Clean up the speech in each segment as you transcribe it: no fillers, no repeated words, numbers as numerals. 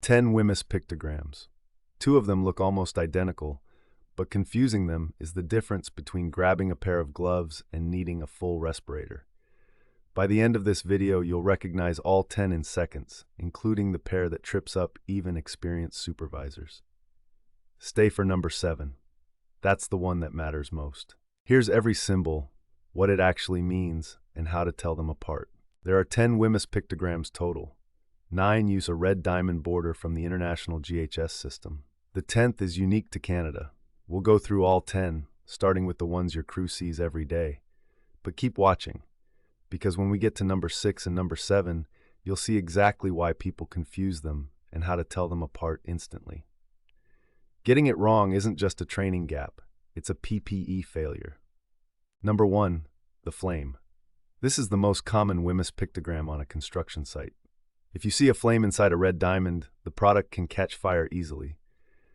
10 WHMIS pictograms. Two of them look almost identical, but confusing them is the difference between grabbing a pair of gloves and needing a full respirator. By the end of this video, you'll recognize all 10 in seconds, including the pair that trips up even experienced supervisors. Stay for number 7. That's the one that matters most. Here's every symbol, what it actually means, and how to tell them apart. There are 10 WHMIS pictograms total. 9 use a red diamond border from the international GHS system. The 10th is unique to Canada. We'll go through all 10, starting with the ones your crew sees every day. But keep watching, because when we get to number 6 and number 7, you'll see exactly why people confuse them and how to tell them apart instantly. Getting it wrong isn't just a training gap, it's a PPE failure. Number 1, the flame. This is the most common WHMIS pictogram on a construction site. If you see a flame inside a red diamond, the product can catch fire easily.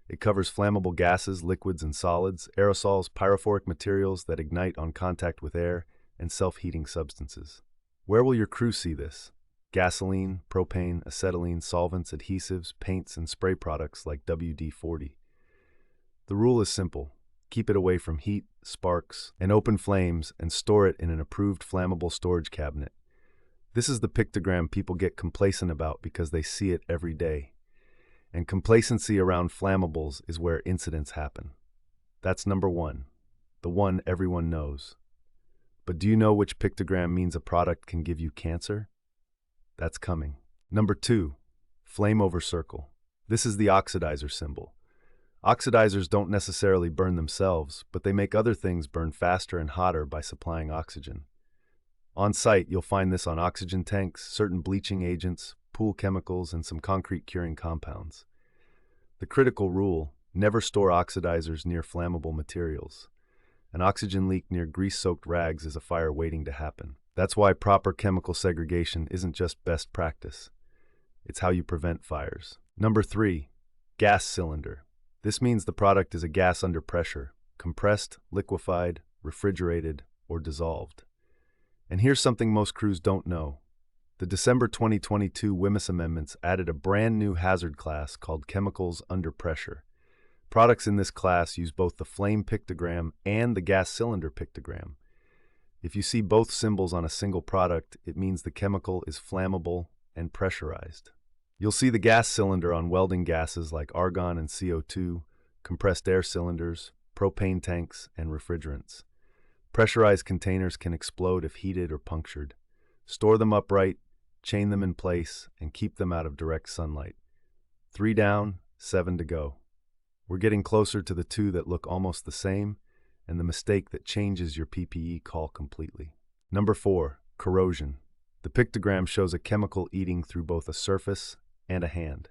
It covers flammable gases, liquids and solids, aerosols, pyrophoric materials that ignite on contact with air, and self-heating substances. Where will your crew see this? Gasoline, propane, acetylene, solvents, adhesives, paints, and spray products like WD-40. The rule is simple. Keep it away from heat, sparks, and open flames, and store it in an approved flammable storage cabinet. This is the pictogram people get complacent about because they see it every day. And complacency around flammables is where incidents happen. That's number 1, the one everyone knows. But do you know which pictogram means a product can give you cancer? That's coming. Number 2, flame over circle. This is the oxidizer symbol. Oxidizers don't necessarily burn themselves, but they make other things burn faster and hotter by supplying oxygen. On site, you'll find this on oxygen tanks, certain bleaching agents, pool chemicals, and some concrete curing compounds. The critical rule: never store oxidizers near flammable materials. An oxygen leak near grease-soaked rags is a fire waiting to happen. That's why proper chemical segregation isn't just best practice. It's how you prevent fires. Number 3, gas cylinder. This means the product is a gas under pressure, compressed, liquefied, refrigerated, or dissolved. And here's something most crews don't know. The December 2022 WHMIS amendments added a brand new hazard class called chemicals under pressure. Products in this class use both the flame pictogram and the gas cylinder pictogram. If you see both symbols on a single product, it means the chemical is flammable and pressurized. You'll see the gas cylinder on welding gases like argon and CO2, compressed air cylinders, propane tanks, and refrigerants. Pressurized containers can explode if heated or punctured. Store them upright, chain them in place, and keep them out of direct sunlight. 3 down, 7 to go. We're getting closer to the 2 that look almost the same, and the mistake that changes your PPE call completely. Number 4, corrosion. The pictogram shows a chemical eating through both a surface and a hand.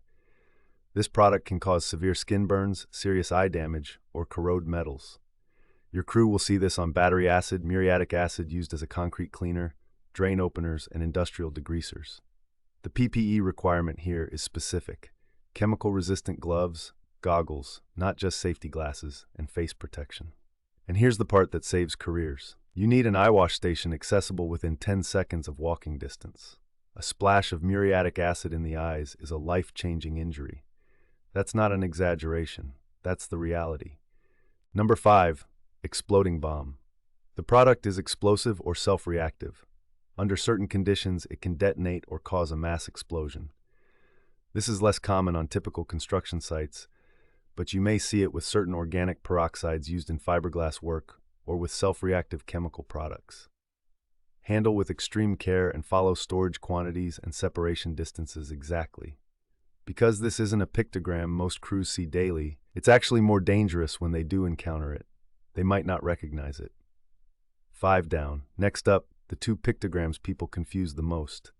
This product can cause severe skin burns, serious eye damage, or corrode metals. Your crew will see this on battery acid, muriatic acid used as a concrete cleaner, drain openers, and industrial degreasers. The PPE requirement here is specific: chemical-resistant gloves, goggles, not just safety glasses, and face protection. And here's the part that saves careers. You need an eye wash station accessible within 10 seconds of walking distance. A splash of muriatic acid in the eyes is a life-changing injury. That's not an exaggeration. That's the reality. Number 5, exploding bomb. The product is explosive or self-reactive. Under certain conditions, it can detonate or cause a mass explosion. This is less common on typical construction sites, but you may see it with certain organic peroxides used in fiberglass work or with self-reactive chemical products. Handle with extreme care and follow storage quantities and separation distances exactly. Because this isn't a pictogram most crews see daily, it's actually more dangerous when they do encounter it. They might not recognize it. 5 down. Next up, the 2 pictograms people confuse the most.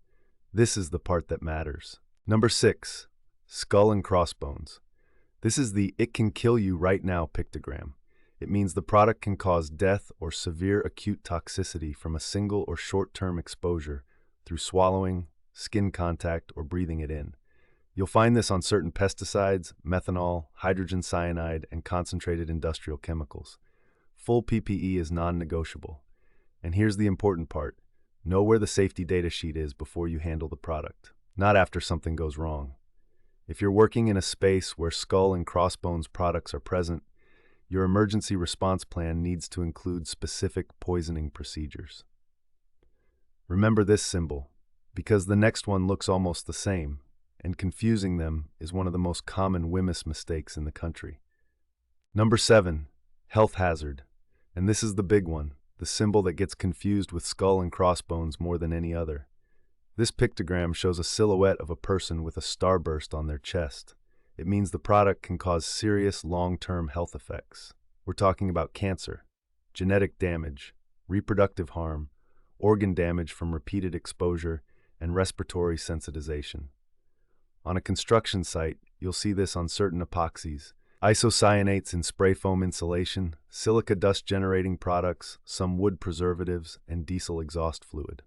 This is the part that matters. Number 6, skull and crossbones. This is the "it can kill you right now" pictogram. It means the product can cause death or severe acute toxicity from a single or short-term exposure through swallowing, skin contact, or breathing it in. You'll find this on certain pesticides, methanol, hydrogen cyanide, and concentrated industrial chemicals. Full PPE is non-negotiable. And here's the important part. Know where the safety data sheet is before you handle the product, not after something goes wrong. If you're working in a space where Skull and Crossbones products are present, your emergency response plan needs to include specific poisoning procedures. Remember this symbol, because the next one looks almost the same, and confusing them is one of the most common WHMIS mistakes in the country. Number 7, health hazard. And this is the big one, the symbol that gets confused with Skull and Crossbones more than any other. This pictogram shows a silhouette of a person with a starburst on their chest. It means the product can cause serious long-term health effects. We're talking about cancer, genetic damage, reproductive harm, organ damage from repeated exposure, and respiratory sensitization. On a construction site, you'll see this on certain epoxies, isocyanates in spray foam insulation, silica dust-generating products, some wood preservatives, and diesel exhaust fluid.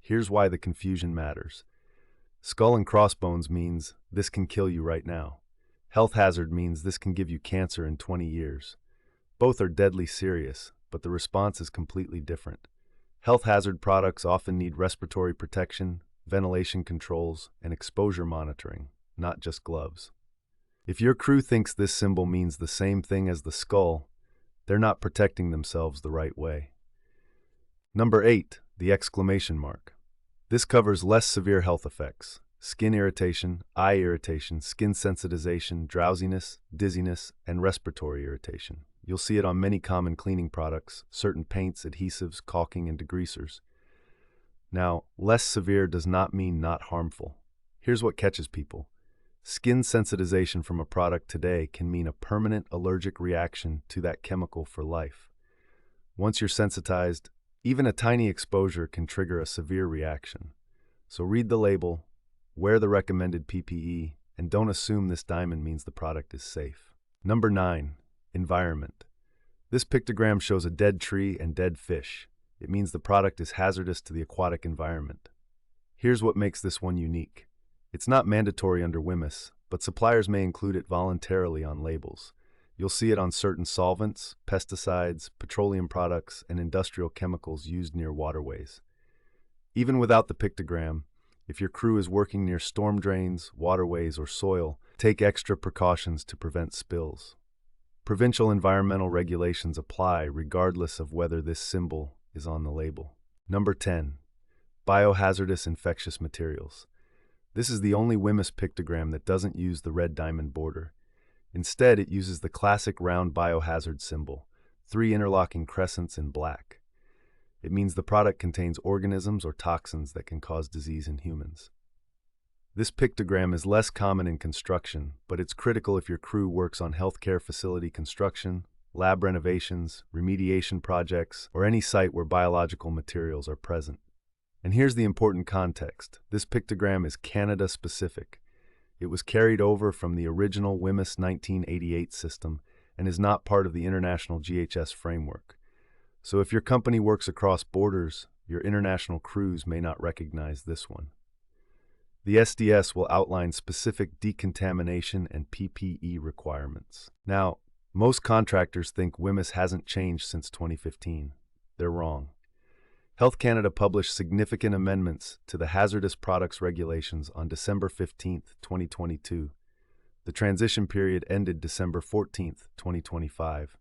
Here's why the confusion matters. Skull and Crossbones means this can kill you right now. Health hazard means this can give you cancer in 20 years. Both are deadly serious, but the response is completely different. Health hazard products often need respiratory protection, ventilation controls, and exposure monitoring, not just gloves. If your crew thinks this symbol means the same thing as the skull, they're not protecting themselves the right way. Number 8, the exclamation mark. This covers less severe health effects: skin irritation, eye irritation, skin sensitization, drowsiness, dizziness, and respiratory irritation. You'll see it on many common cleaning products, certain paints, adhesives, caulking, and degreasers. Now, less severe does not mean not harmful. Here's what catches people. Skin sensitization from a product today can mean a permanent allergic reaction to that chemical for life. Once you're sensitized, even a tiny exposure can trigger a severe reaction. So read the label, wear the recommended PPE, and don't assume this diamond means the product is safe. Number 9, environment. This pictogram shows a dead tree and dead fish. It means the product is hazardous to the aquatic environment. Here's what makes this one unique. It's not mandatory under WHMIS, but suppliers may include it voluntarily on labels. You'll see it on certain solvents, pesticides, petroleum products, and industrial chemicals used near waterways. Even without the pictogram, if your crew is working near storm drains, waterways, or soil, take extra precautions to prevent spills. Provincial environmental regulations apply regardless of whether this symbol is on the label. Number 10, biohazardous infectious materials. This is the only WHMIS pictogram that doesn't use the red diamond border. Instead, it uses the classic round biohazard symbol, 3 interlocking crescents in black. It means the product contains organisms or toxins that can cause disease in humans. This pictogram is less common in construction, but it's critical if your crew works on healthcare facility construction, lab renovations, remediation projects, or any site where biological materials are present. And here's the important context. This pictogram is Canada-specific. It was carried over from the original WHMIS 1988 system and is not part of the international GHS framework. So if your company works across borders, your international crews may not recognize this one. The SDS will outline specific decontamination and PPE requirements. Now, most contractors think WHMIS hasn't changed since 2015. They're wrong. Health Canada published significant amendments to the hazardous products regulations on December 15, 2022. The transition period ended December 14, 2025.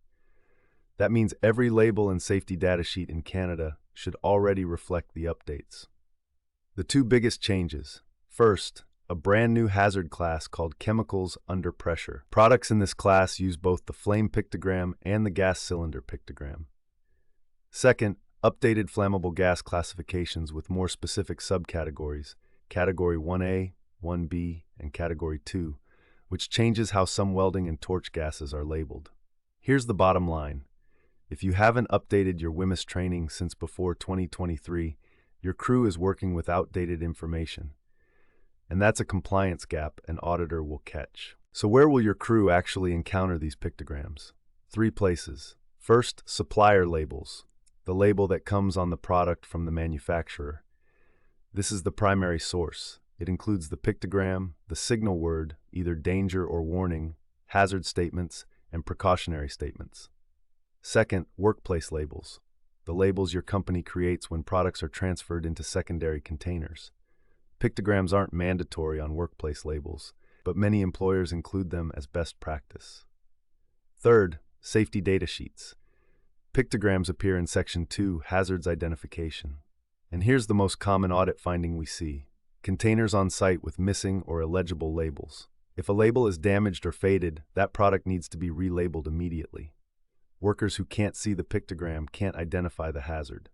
That means every label and safety data sheet in Canada should already reflect the updates. The two biggest changes. First, a brand new hazard class called chemicals under pressure. Products in this class use both the flame pictogram and the gas cylinder pictogram. Second, updated flammable gas classifications with more specific subcategories, Category 1A, 1B, and Category 2, which changes how some welding and torch gases are labeled. Here's the bottom line. If you haven't updated your WHMIS training since before 2023, your crew is working with outdated information. And that's a compliance gap an auditor will catch. So where will your crew actually encounter these pictograms? 3 places. First, supplier labels. The label that comes on the product from the manufacturer. This is the primary source. It includes the pictogram, the signal word, either danger or warning, hazard statements, and precautionary statements. Second, workplace labels. The labels your company creates when products are transferred into secondary containers. Pictograms aren't mandatory on workplace labels. but many employers include them as best practice. Third, safety data sheets. Pictograms appear in Section 2, Hazards Identification. And here's the most common audit finding we see: containers on site with missing or illegible labels. If a label is damaged or faded, that product needs to be relabeled immediately. Workers who can't see the pictogram can't identify the hazard.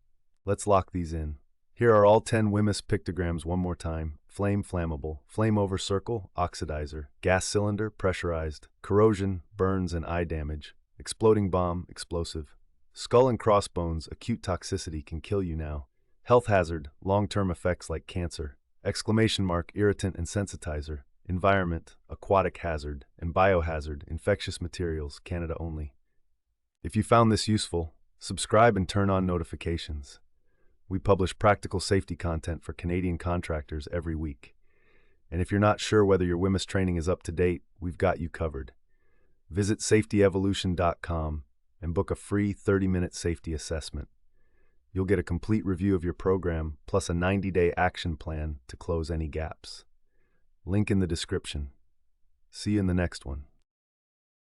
Let's lock these in. Here are all 10 WHMIS pictograms one more time: flame, flammable, flame over circle, oxidizer, gas cylinder, pressurized, corrosion, burns and eye damage, exploding bomb, explosive, skull and crossbones, acute toxicity can kill you now, health hazard, long-term effects like cancer, exclamation mark, irritant and sensitizer, environment, aquatic hazard, and biohazard, infectious materials, Canada only. If you found this useful, subscribe and turn on notifications. We publish practical safety content for Canadian contractors every week. And if you're not sure whether your WHMIS training is up to date, we've got you covered. Visit safetyevolution.com and book a free 30-minute safety assessment. You'll get a complete review of your program, plus a 90-day action plan to close any gaps. Link in the description. See you in the next one.